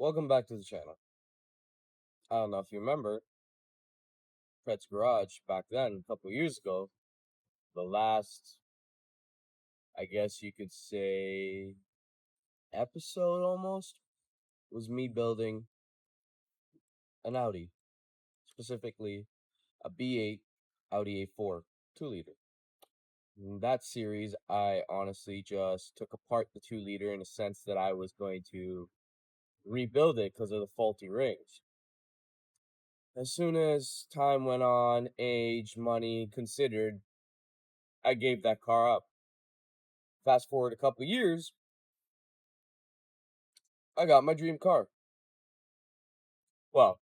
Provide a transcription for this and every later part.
Welcome back to the channel. I don't know if you remember Fred's Garage back then, a couple years ago. The last, I guess you could say, episode almost was me building an Audi, specifically a B8 Audi A4 2-liter. In that series, I honestly just took apart the 2-liter in a sense that I was going to rebuild it because of the faulty rings. As soon as time went on, age, money considered, I gave that car up. Fast forward a couple years, I got my dream car. Well,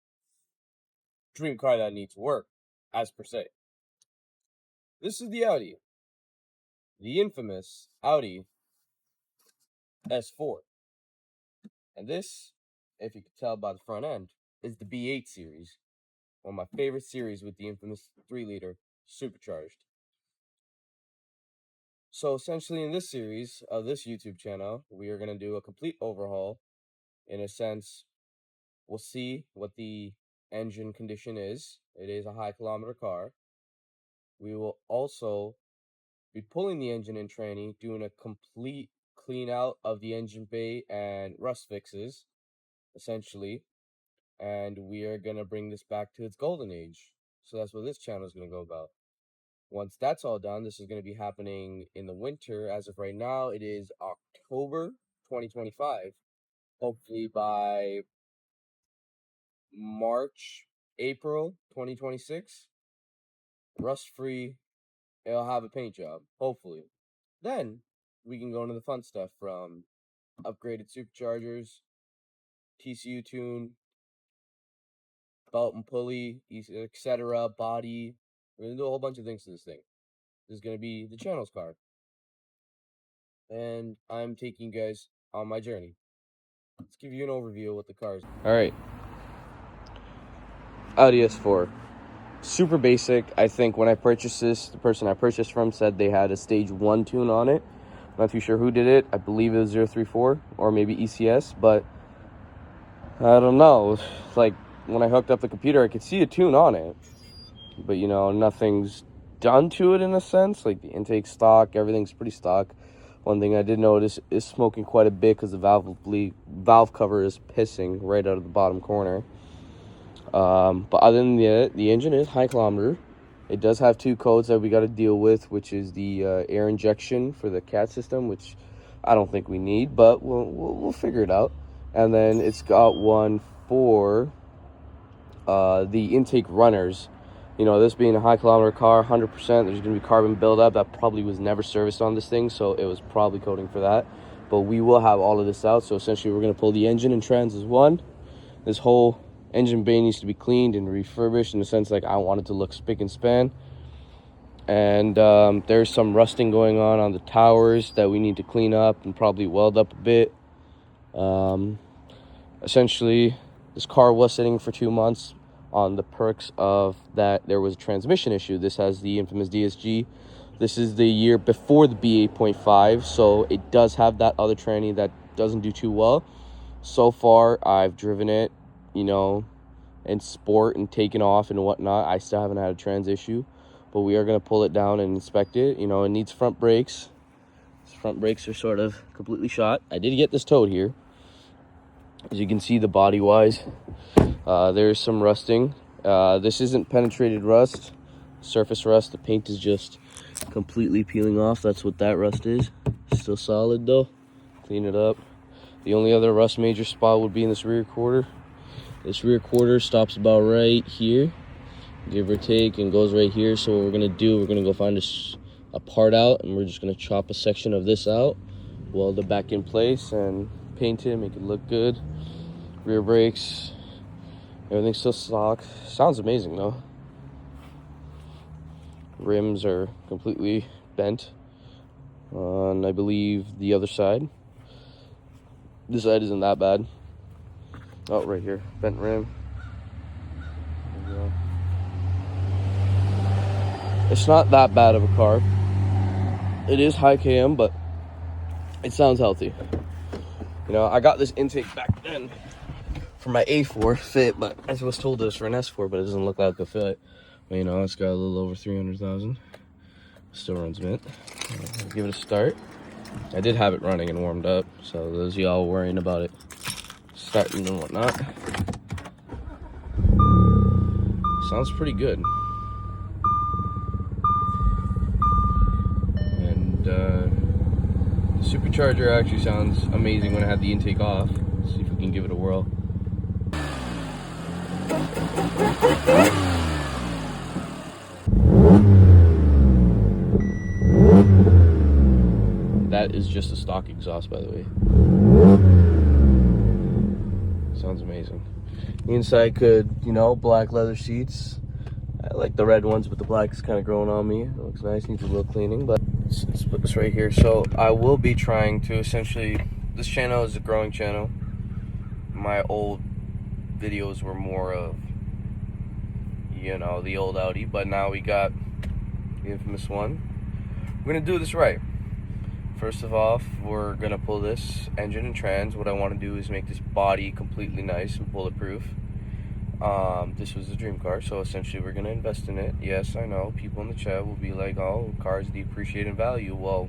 dream car that needs work, as per se. This is the Audi. The infamous Audi S4. And this, if you could tell by the front end, is the B8 series. One of my favorite series with the infamous 3-liter supercharged. So essentially in this series of this YouTube channel, we are going to do a complete overhaul. In a sense, we'll see what the engine condition is. It is a high kilometer car. We will also be pulling the engine in training, doing a complete clean out of the engine bay and rust fixes, essentially. And we are going to bring this back to its golden age. So that's what this channel is going to go about. Once that's all done, this is going to be happening in the winter. As of right now, it is October 2025. Hopefully by March, April 2026, rust-free, it'll have a paint job, hopefully. Then we can go into the fun stuff from upgraded superchargers, TCU tune, belt and pulley, etc., body. We're going to do a whole bunch of things to this thing. This is going to be the channel's car. And I'm taking you guys on my journey. Let's give you an overview of what the car is. Alright. Audi S4. Super basic. I think when I purchased this, the person I purchased from said they had a stage 1 tune on it. Not too sure who did it. I believe it was 034 or maybe ECS, but I don't know. Like when I hooked up the computer, I could see a tune on it, but you know, nothing's done to it in a sense. Like the intake stock, everything's pretty stock. One thing I did notice is smoking quite a bit because the valve cover is pissing right out of the bottom corner. But other than that, the engine is high kilometer. It does have two codes that we got to deal with, which is the air injection for the CAT system, which I don't think we need, but we'll figure it out. And then it's got one for the intake runners. You know, this being a high kilometer car, 100%, there's going to be carbon buildup. That probably was never serviced on this thing, so it was probably coating for that. But we will have all of this out, so essentially we're going to pull the engine and trans as one. This whole engine bay needs to be cleaned and refurbished in the sense like I want it to look spick and span. And there's some rusting going on the towers that we need to clean up and probably weld up a bit. Essentially, this car was sitting for 2 months on the perks of that there was a transmission issue. This has the infamous DSG. This is the year before the B8.5, so it does have that other tranny that doesn't do too well. So far, I've driven it, you know, in sport and taken off and whatnot. I still haven't had a trans issue, but we are going to pull it down and inspect it. You know, it needs front brakes. These front brakes are sort of completely shot. I did get this towed here. As you can see, the body-wise, there's some rusting. This isn't penetrated rust, surface rust. The paint is just completely peeling off. That's what that rust is. Still solid, though. Clean it up. The only other rust major spot would be in this rear quarter. This rear quarter stops about right here, give or take, and goes right here. So what we're gonna do, we're gonna go find a part out, and we're just gonna chop a section of this out, weld it back in place, and paint it, make it look good. Rear brakes, everything's still stock. Sounds amazing though. Rims are completely bent on, I believe, the other side. This side isn't that bad. Oh, right here, bent rim. There we go. It's not that bad of a car. It is high KM, but it sounds healthy. You know, I got this intake back then for my A4 fit, but I was told it was for an S4, but it doesn't look like a fit. But, you know, it's got a little over 300,000. Still runs mint. Give it a start. I did have it running and warmed up, so those of y'all worrying about it starting and whatnot. Sounds pretty good. And the supercharger actually sounds amazing when I had the intake off. Let's see if we can give it a whirl. That is just a stock exhaust, by the way. Sounds amazing. The inside could, you know, black leather seats. I like the red ones, but the black is kind of growing on me. It looks nice, needs a little cleaning, but let's put this right here. So I will be trying to essentially, this channel is a growing channel. My old videos were more of, you know, the old Audi, but now we got the infamous one. We're gonna do this right. First of all, we're gonna pull this engine and trans. What I want to do is make this body completely nice and bulletproof. This was a dream car, so essentially we're gonna invest in it. Yes, I know people in the chat will be like, "Oh, cars depreciate in value." Well,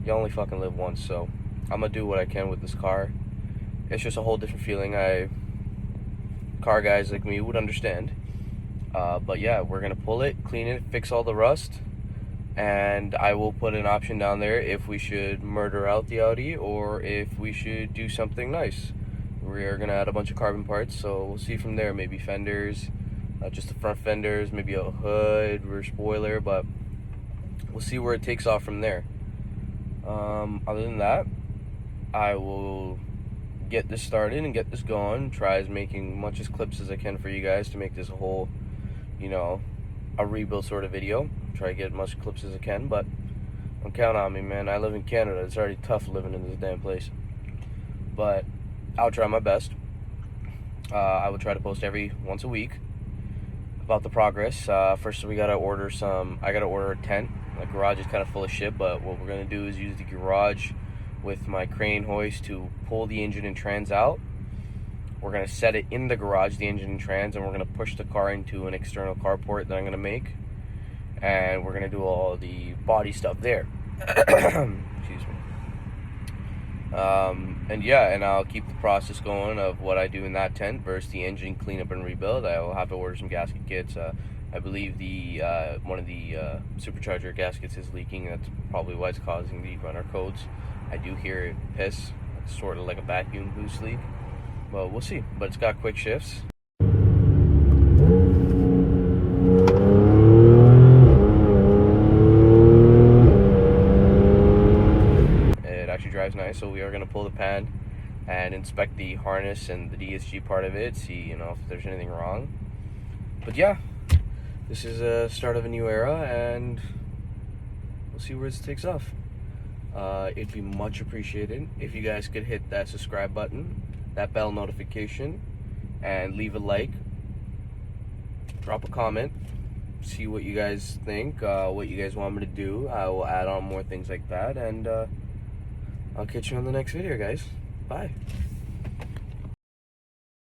you only fucking live once, so I'm gonna do what I can with this car. It's just a whole different feeling. Car guys like me would understand. But yeah, we're gonna pull it, clean it, fix all the rust. And I will put an option down there if we should murder out the Audi or if we should do something nice. We are gonna add a bunch of carbon parts, so we'll see from there. Maybe fenders, just the front fenders, maybe a hood, rear spoiler, but we'll see where it takes off from there. Other than that, I will get this started and get this going. Try as making much as clips as I can for you guys to make this a whole, you know, a rebuild sort of video. Try to get as much clips as I can, but don't count on me, man. I live in Canada. It's already tough living in this damn place, but I'll try my best. I will try to post every once a week about the progress. First we gotta order I gotta order a tent. My garage is kind of full of shit, but what we're gonna do is use the garage with my crane hoist to pull the engine and trans out. We're gonna set it in the garage, the engine and trans, and we're gonna push the car into an external carport that I'm gonna make. And we're gonna do all the body stuff there. Excuse me. And yeah, and I'll keep the process going of what I do in that tent versus the engine cleanup and rebuild. I will have to order some gasket kits. I believe the one of the supercharger gaskets is leaking. That's probably why it's causing the runner codes. I do hear it piss. It's sort of like a vacuum boost leak. Well, we'll see. But it's got quick shifts. Drives nice, so we are going to pull the pan and inspect the harness and the DSG part of it, see, you know, if there's anything wrong. But yeah, this is a start of a new era, and we'll see where this takes off. It'd be much appreciated if you guys could hit that subscribe button, that bell notification, and leave a like, drop a comment, see what you guys think, what you guys want me to do. I will add on more things like that, and I'll catch you on the next video, guys. Bye.